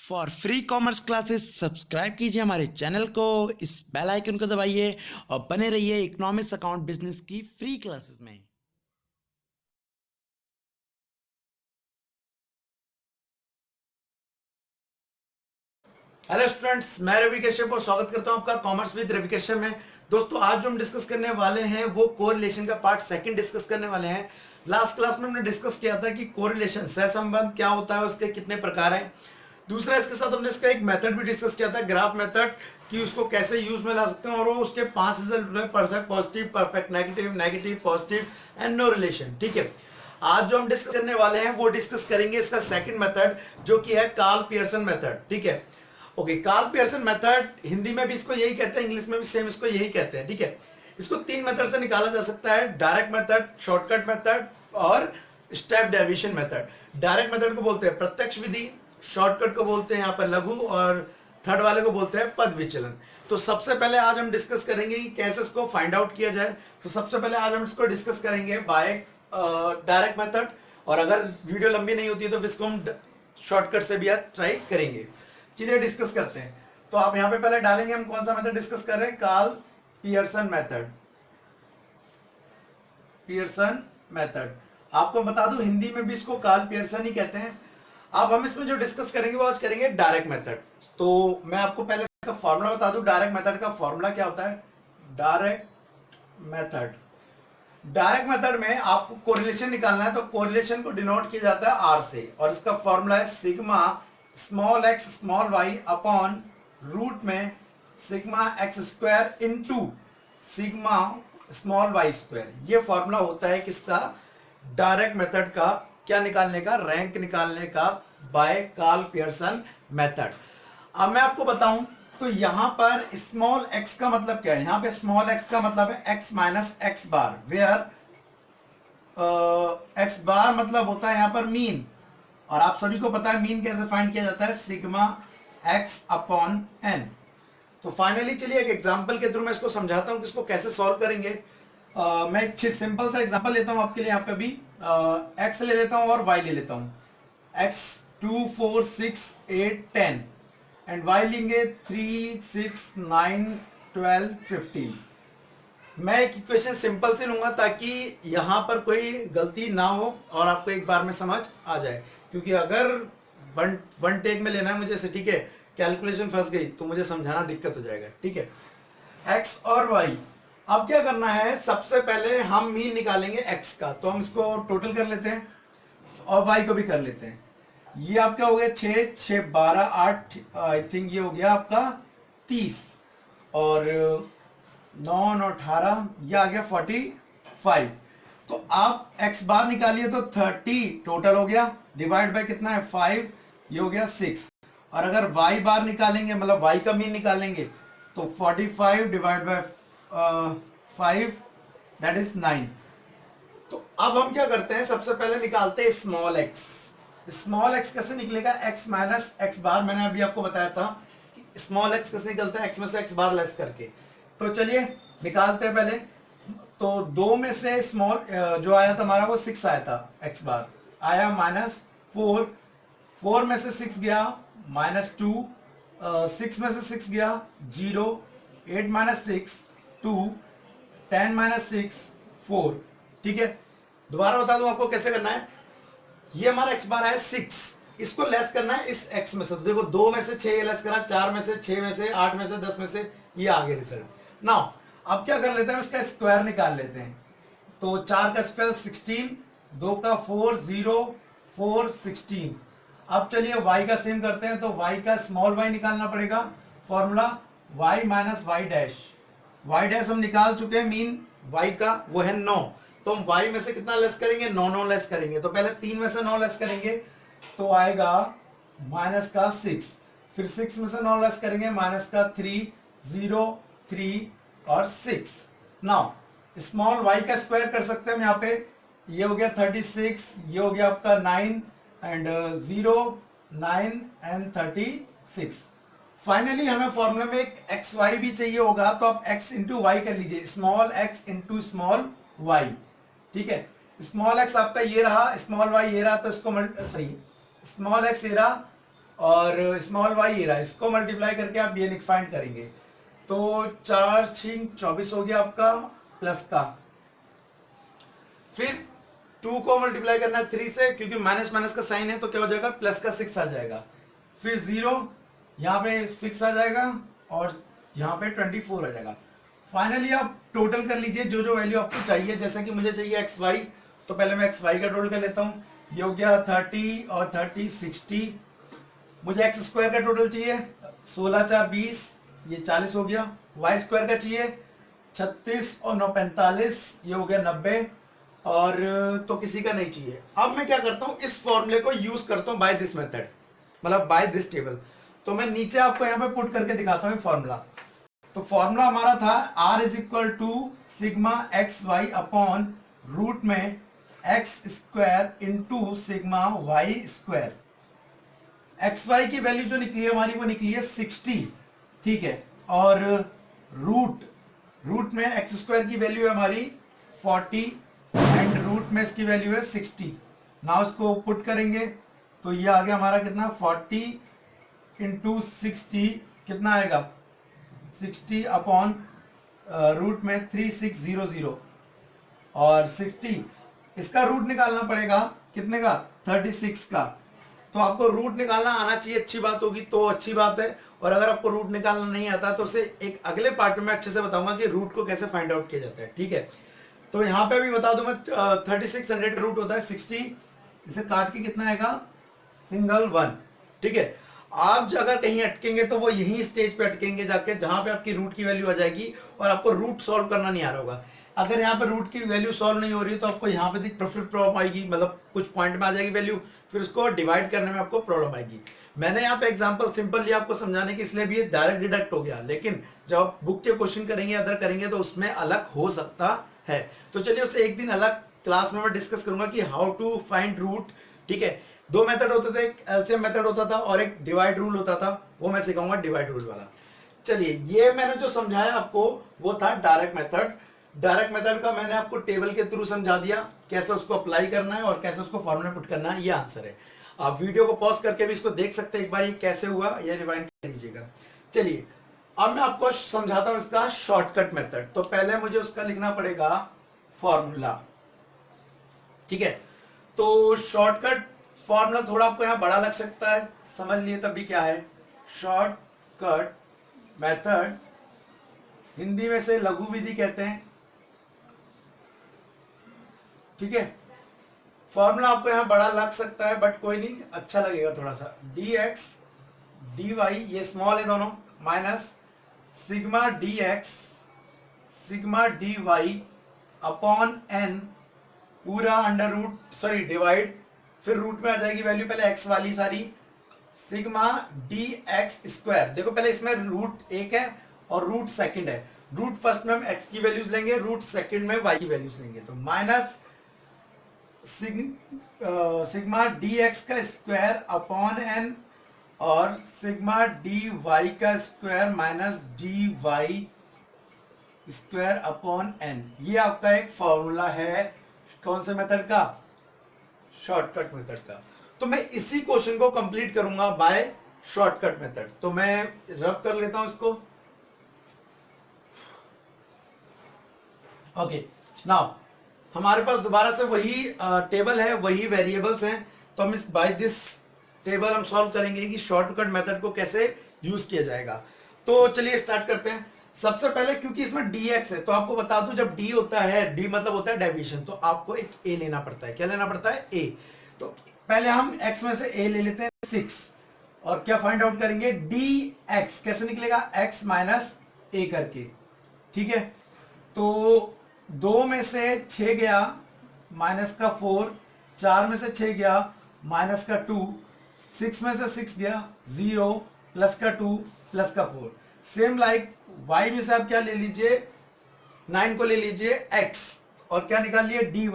For free commerce classes subscribe कीजिए हमारे channel को, इस बेल आइकन को दबाइए और बने रहिए इकोनॉमिक्स अकाउंट बिजनेस की फ्री क्लासेस में। हेलो स्टूडेंट्स, मैं रवि कश्यप और स्वागत करता हूं आपका कॉमर्स विद रवि कश्यप में। दोस्तों, आज जो हम डिस्कस करने वाले हैं वो कोरिलेशन का पार्ट सेकंड डिस्कस करने वाले हैं। लास्ट क्लास में हमने डिस्कस किया था कि कोरिलेशन सहसंबंध क्या होता है, उसके कितने प्रकार हैं। दूसरा, इसके साथ हमने इसका एक मेथड भी डिस्कस किया था, ग्राफ मेथड, कि उसको कैसे यूज में ला सकते हैं। और वो उसके 5 result, perfect, positive, perfect negative, negative positive and no relation. ठीक है, आज जो हम डिस्कस करने वाले हैं वो डिस्कस करेंगे इसका सेकंड मेथड, जो कि है कार्ल पियर्सन मेथड। ठीक है, okay. Karl Pearson method Hindi में भी इसको यही कहते हैं, इंग्लिश में भी सेम इसको यही कहते हैं। ठीक है, इसको 3 मेथड से निकाला जा सकता है: डायरेक्ट मेथड, शॉर्टकट मेथड और step deviation method. Direct method को बोलते हैं प्रत्यक्ष विधि, शॉर्टकट को बोलते हैं यहाँ पर लघु, और थर्ड वाले को बोलते हैं पद विचलन। तो सबसे पहले आज हम डिस्कस करेंगे कि कैसे इसको फाइंड आउट किया जाए। तो सबसे पहले आज हम इसको डिस्कस करेंगे बाय डायरेक्ट मेथड, और अगर वीडियो लंबी नहीं होती है तो इसको हम शॉर्टकट से भी आज ट्राई करेंगे। चलिए डिस्कस करते हैं। तो आप यहां पे पहले डालेंगे हम कौन सा मेथड डिस्कस कर रहे हैं, Karl Pearson method. Pearson method, आपको बता दूं हिंदी में भी इसको कार्ल पियर्सन ही कहते हैं। अब हम इसमें जो डिस्कस करेंगे वो आज करेंगे डायरेक्ट मेथड। तो मैं आपको पहले इसका फॉर्मूला बता दूं। डायरेक्ट मेथड का फॉर्मूला क्या होता है? डायरेक्ट मेथड में आपको कोरिलेशन निकालना है, तो कोरिलेशन को डिनोट किया जाता है आर से, और इसका फॉर्मूला है sigma small X small Y upon root में sigma X square into sigma small Y square. ये फॉर्मूला होता है किसका? डायरेक्ट मेथड का। क्या निकालने का? रैंक निकालने का बाय कार्ल पियर्सन मेथड। अब मैं आपको बताऊं तो यहां पर स्मॉल एक्स का मतलब क्या है? यहां पे स्मॉल एक्स का मतलब है X minus X bar, where X bar मतलब होता है यहां पर मीन। और आप सभी को पता है मीन कैसे फाइंड किया जाता है, सिग्मा एक्स अपॉन एन। तो फाइनली चलिए एक एग्जांपल के थ्रू मैं इसको समझाता हूं कि इसको कैसे सॉल्व करेंगे। मैं एक सिंपल सा एग्जांपल लेता हूं आपके लिए। यहाँ पे भी एक्स ले लेता हूं और वाई ले लेता हूं। एक्स 2 4 6 8 10 एंड वाई लेंगे 3 6 9 12 15। मैं एक इक्वेशन सिंपल से लूंगा ताकि यहां पर कोई गलती ना हो और आपको एक बार में समझ आ जाए, क्योंकि अगर वन टेक में लेना है मुझे से, ठीक है, कैलकुलेशन फंस गई तो मुझे समझाना दिक्कत हो जाएगा। ठीक है, एक्स और वाई। अब क्या करना है, सबसे पहले हम मीन निकालेंगे एक्स का, तो हम इसको टोटल कर लेते हैं और वाई को भी कर लेते हैं। ये आपका हो गया 6 6 12 8, आई थिंक ये हो गया आपका 30, और 9 9 18, ये आ गया 45। तो आप x बार निकालिए तो 30 टोटल हो गया, डिवाइड बाय कितना है 5, ये हो गया 6। और अगर y बार निकालेंगे, मतलब y का मीन निकालेंगे, तो 45 डिवाइड बाय 5, दैट इज 9। तो अब हम क्या करते हैं, सबसे पहले निकालते हैं स्मॉल x। स्मॉल x कैसे निकलेगा? x माइनस एक्स बार, मैंने अभी आपको बताया था कि स्मॉल x कैसे निकलता है, x में से x बार लेस करके। तो चलिए निकालते हैं पहले। तो 2 में से स्मॉल जो आया था हमारा वो 6 आया था, x बार आया माइनस 4, 4 में से 6 गया माइनस 2, 6 में से 6 गया 0, 8 माइनस 6 2, 10 माइनस 6 4। ठीक है, दोबारा बता दूं आपको कैसे करना है। ये हमारा x बार है 6, इसको लेस करना है इस x में से। तो देखो 2 में से 6 लेस करना, 4 में से 6 में से 8 में से 10 में से, ये आगे रिजल्ट। नाउ अब क्या कर लेते हैं, इसका स्क्वायर निकाल लेते हैं। तो 4 का स्क्वायर 16, 2 का 4 0 4 16। अब चलिए y का सेम करते हैं, तो y का स्मॉल y निकालना पड़ेगा। Formula y minus Y dash. Y dash हम निकाल चुके हैं, मीन y का वो है 9। तो हम y में से कितना लेस करेंगे? 9 9 लेस करेंगे। तो पहले 3 में से 9 लेस करेंगे तो आएगा माइनस का 6, फिर 6 में से 9 लेस करेंगे माइनस का 3 0 3 और 6। नाउ स्मॉल y का स्क्वायर कर सकते हैं हम यहाँ पे, ये हो गया 36, ये हो गया आपका 9 एंड 0 9 एंड 36। फाइनली हमें फॉर्मूले में एक एक्स वाई भी चाहिए होगा, तो आप x इंटू वाई कर लीजिए, small x into small y। ठीक है, स्मॉल x आपका ये रहा, स्मॉल y ये रहा, तो इसको सॉरी स्मॉल x ये रहा, और स्मॉल वाई ये रहा, इसको मल्टीप्लाई करके आप ये फाइंड करेंगे तो 4 6 24 हो गया आपका प्लस का, फिर 2 को मल्टीप्लाई करना है 3 से, क्योंकि माइनस माइनस का साइन है तो क्या हो जाएगा प्लस का 6 आ जाएगा, फिर 0 यहाँ पे 6 आ जाएगा और यहाँ पे 24 आ जाएगा। फाइनली आप टोटल कर लीजिए जो जो वैल्यू आपको चाहिए, जैसे कि मुझे चाहिए एक्स वाई, तो पहले मैं एक्स वाई का टोटल कर लेता हूँ। ये हो गया 30 और 30 60। मुझे एक्स स्क्वायर का टोटल चाहिए 16 4 20, ये 40 हो गया। वाई स्क्वायर का चाहिए 36 और 9 45, ये हो गया 90, और तो किसी का नहीं चाहिए। अब मैं क्या करता हूँ, इस फॉर्मूले को यूज करता हूँ बाय दिस मेथड, मतलब बाय दिस टेबल। तो मैं नीचे आपको यहाँ पे पुट करके दिखाता हूँ फॉर्मूला। तो फॉर्मूला हमारा था R is equal to sigma x y upon root में x square into sigma y square. X y की वैल्यू जो निकली है हमारी वो निकली है 60, ठीक है, और रूट में एक्स स्क्वायर की वैल्यू है हमारी 40 एंड रूट में इसकी वैल्यू है 60। ना उसको पुट करेंगे तो ये आ गया हमारा कितना 40 इंटू 60 कितना आएगा 60 अपॉन रूट में 3600 और 60 इसका रूट निकालना पड़ेगा कितने का 36 का। तो आपको रूट निकालना आना चाहिए, अच्छी बात होगी तो अच्छी बात है, और अगर आपको रूट निकालना नहीं आता तो उसे एक अगले पार्ट में अच्छे से बताऊंगा कि रूट को कैसे फाइंड आउट किया जाता है, ठीक है। तो यहाँ पे भी बता दूं मैं 3600 रूट होता है 60, इसे काट के कितना आएगा सिंगल 1, ठीक है। आप अगर कहीं अटकेंगे तो वो यही स्टेज पे अटकेंगे जाके जहां पे आपकी रूट की वैल्यू आ जाएगी और आपको रूट सॉल्व करना नहीं आ रहा होगा। अगर यहाँ पे रूट की वैल्यू सॉल्व नहीं हो रही तो आपको यहाँ पे फिर प्रॉब्लम आएगी, मतलब कुछ पॉइंट में आ जाएगी वैल्यू, फिर उसको डिवाइड करने में आपको प्रॉब्लम आएगी। मैंने यहाँ पे एग्जांपल सिंपल लिया आपको समझाने के, इसलिए भी ये डायरेक्ट डिडक्ट हो गया, लेकिन जब आप बुक के क्वेश्चन करेंगे अदर करेंगे तो उसमें अलग हो सकता है। तो चलिए उससे एक दिन अलग क्लास में मैं डिस्कस करूंगा कि हाउ टू फाइंड रूट, ठीक है। 2 मेथड होते थे, एक एलसीएम मेथड होता था और एक डिवाइड रूल होता था, वो मैं सिखाऊंगा डिवाइड रूल वाला। चलिए ये मैंने जो समझाया आपको वो था डायरेक्ट मेथड। डायरेक्ट मेथड का मैंने आपको टेबल के थ्रू समझा दिया कैसे उसको अप्लाई करना है और कैसे उसको फॉर्मूला पुट करना है, ये आंसर है। आप वीडियो को पॉज करके भी इसको देख सकते हैं एक बार ये कैसे हुआ, ये रिवाइंड कर लीजिएगा। चलिए अब मैं आपको समझाता हूं इसका शॉर्टकट मेथड। तो पहले मुझे उसका लिखना पड़ेगा फॉर्मूला, ठीक है। तो शॉर्टकट फॉर्मूला थोड़ा आपको यहां बड़ा लग सकता है, समझ लिए तभी क्या है शॉर्टकट मेथड, हिंदी में से लघु विधि कहते हैं, ठीक है। फॉर्मूला आपको यहां बड़ा लग सकता है बट कोई नहीं, अच्छा लगेगा थोड़ा सा। dx dy ये स्मॉल है दोनों, minus sigma dx sigma dy upon n पूरा अंडर रूट, सॉरी डिवाइड, फिर रूट में आ जाएगी वैल्यू पहले x वाली सारी, सिग्मा dx स्क्वायर। देखो पहले इसमें रूट 1 है और रूट सेकंड है, रूट फर्स्ट में हम x की वैल्यूज लेंगे, रूट सेकंड में y की वैल्यूज लेंगे, तो माइनस सिग्मा dx का स्क्वायर अपॉन n और सिग्मा dy का square minus dy square upon n। ये आपका एक फॉर्मूला है कौन से मेथड का, शॉर्टकट मेथड का। तो मैं इसी क्वेश्चन को कंप्लीट करूंगा बाय शॉर्टकट मेथड। तो मैं रब कर लेता हूं इसको, ओके। नाउ हमारे पास दोबारा से वही टेबल है, वही वेरिएबल्स हैं, तो हम इस बाय दिस टेबल हम सॉल्व करेंगे कि शॉर्टकट मेथड को कैसे यूज किया जाएगा। तो चलिए स्टार्ट करते हैं। सबसे पहले क्योंकि इसमें dx है तो आपको बता दूं जब d होता है, d मतलब होता है डेविएशन, तो आपको एक a लेना पड़ता है। क्या लेना पड़ता है a। तो पहले हम x में से a ले लेते हैं 6 और क्या फाइंड आउट करेंगे dx कैसे निकलेगा x माइनस a करके, ठीक है। तो 2 में से 6 गया माइनस का 4, 4 में से 6 गया माइनस का 2, 6 में से 6 गया 0 प्लस का 2 प्लस का 4। सेम लाइक y में से आप क्या ले लीजिए 9 को ले लीजिए x और क्या निकाल लिए dy,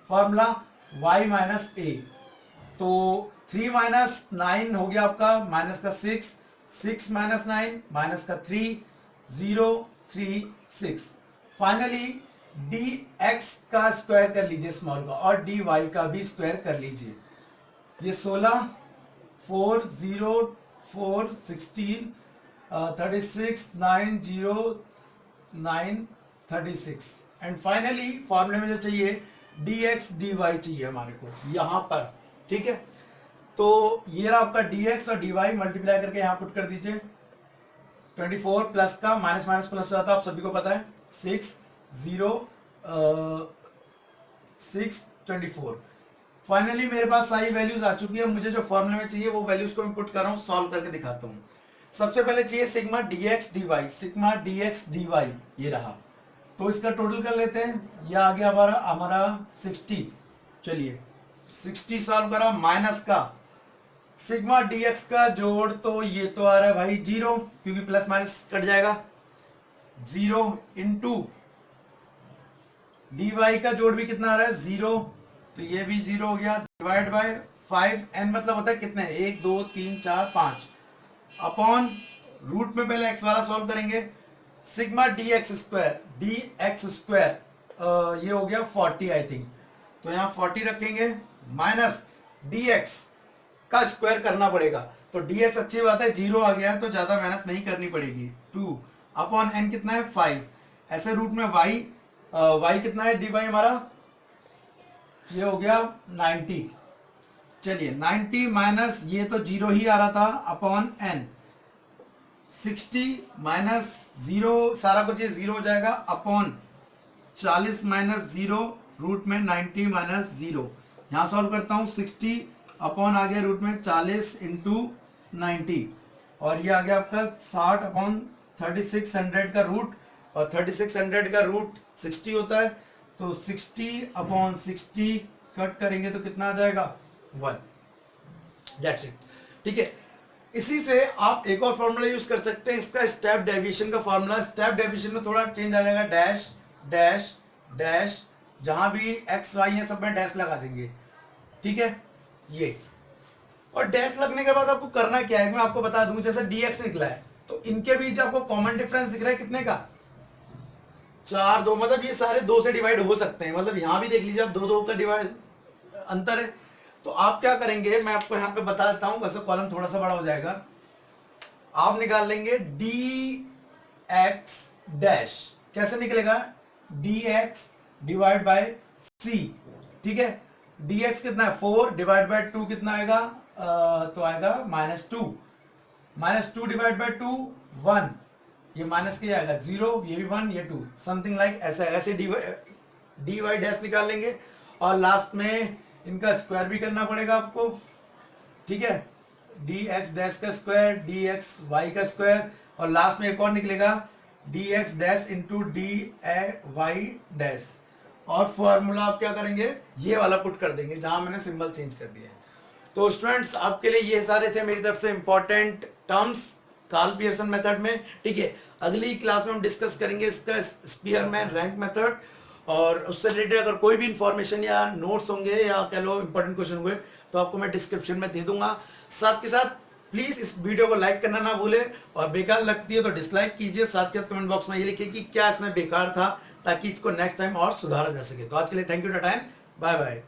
formula y minus a। तो 3 माइनस 9 हो गया आपका माइनस का 6, 6 माइनस 9 माइनस का 3, 0 3 6। फाइनली dx का स्क्वायर कर लीजिए स्मॉल का और dy का भी स्क्वायर कर लीजिए। ये 16 4 0 4 16 36 9 0 9 36 एंड फाइनली फॉर्मूले में जो चाहिए dx dy चाहिए हमारे को यहां पर, ठीक है। तो ये रहा आपका dx और dy, मल्टीप्लाई करके यहां पुट कर दीजिए। 24 प्लस का माइनस माइनस प्लस हो जाता है, आप सभी को पता है। 6 0 6 24। फाइनली मेरे पास सारी वैल्यूज आ चुकी है। मुझे जो फॉर्मूले में चाहिए वो वैल्यूज को मैं पुट कर रहा हूँ, सॉल्व करके दिखाता हूँ। सबसे पहले चाहिए sigma dx dy, sigma dx dy ये रहा। तो इसका टोटल कर लेते हैं। ये आ गया हमारा 60। चलिए 60 सॉल्व करा, माइनस का सिग्मा dx का जोड़, तो ये तो आ रहा है भाई 0, क्योंकि प्लस माइनस कट जाएगा। 0 इंटू dy का जोड़ भी कितना आ रहा है 0, तो ये भी 0 हो गया। डिवाइड बाय 5, n मतलब होता है कितने 1 2 3 4 5 अपॉन रूट में पहले x वाला सॉल्व करेंगे। सिग्मा dx स्क्वायर ये हो गया 40 आई थिंक, तो यहाँ 40 रखेंगे, माइनस dx का स्क्वायर करना पड़ेगा। तो dx अच्छी बात है 0 आ गया तो ज्यादा मेहनत नहीं करनी पड़ेगी। 2 अपॉन n कितना है 5, ऐसे रूट में y कितना है dy हमारा, ये हो गया 90। चलिए 90 माइनस ये तो 0 ही आ रहा था अपॉन n, 60 माइनस 0 सारा कुछ ये 0 हो जाएगा अपॉन 40 माइनस 0 रूट में 90 माइनस 0। यहाँ सॉल्व करता हूँ 60 अपॉन आ गया रूट में 40 इंटू 90, और ये आ गया आपका 60 अपॉन 3600 का रूट, और 3600 का रूट 60 होता है, तो 60 अपॉन 60 कट करेंगे तो कितना आ जाएगा 1। दैट्स इट, ठीक है। इसी से आप एक और फॉर्मूला यूज कर सकते हैं, इसका स्टेप डेविएशन का फॉर्मूला। स्टेप डेविएशन में थोड़ा चेंज आ जाएगा, डैश डैश डैश, जहां भी एक्स वाई है सब में डैश लगा देंगे, ठीक है। ये और डैश लगने के बाद आपको करना क्या है मैं आपको बता दूं। जैसे dx निकला है तो इनके बीच आपको कॉमन डिफरेंस दिख रहा है कितने का 4 2, मतलब ये सारे 2 से डिवाइड हो सकते हैं, मतलब यहां भी देख लीजिए आप 2 2 का डिवाइड अंतर है। तो आप क्या करेंगे मैं आपको यहाँ पे बता देता हूं, वैसे कॉलम थोड़ा सा बड़ा हो जाएगा। आप निकाल लेंगे dx डैश, कैसे निकलेगा dx डिवाइड बाय c, ठीक है। dx कितना है 4 डिवाइड बाय 2 कितना आएगा तो आएगा -2, -2 डिवाइड बाय 2 1, ये माइनस के आएगा 0, ये भी 1 ये 2, समथिंग लाइक ऐसा। ऐसे dy डैश निकाल लेंगे और लास्ट में इनका स्क्वायर भी करना पड़ेगा आपको, ठीक है। dx डैश का स्क्वायर, dx y का स्क्वायर, और लास्ट में एक और निकलेगा dx dash into dy dash, और फॉर्मूला आप क्या करेंगे ये वाला पुट कर देंगे जहां मैंने सिंबल चेंज कर दिया है। तो स्टूडेंट्स आपके लिए ये सारे थे मेरी तरफ से important terms Karl Pearson method में, ठीक है। अगली क्लास में हम डिस्कस करेंगे इसका स्पीयरमैन रैंक मेथड, और उससे रिलेटेड अगर कोई भी इंफॉर्मेशन या नोट्स होंगे या कह लो इंपॉर्टेंट क्वेश्चन हुए तो आपको मैं डिस्क्रिप्शन में दे दूंगा। साथ के साथ प्लीज इस वीडियो को लाइक करना ना भूले, और बेकार लगती है तो डिसलाइक कीजिए। साथ के साथ कमेंट बॉक्स में ये लिखिए कि क्या इसमें बेकार था, ताकि इसको नेक्स्ट टाइम और सुधारा जा सके। तो आज के लिए thank you time, bye bye.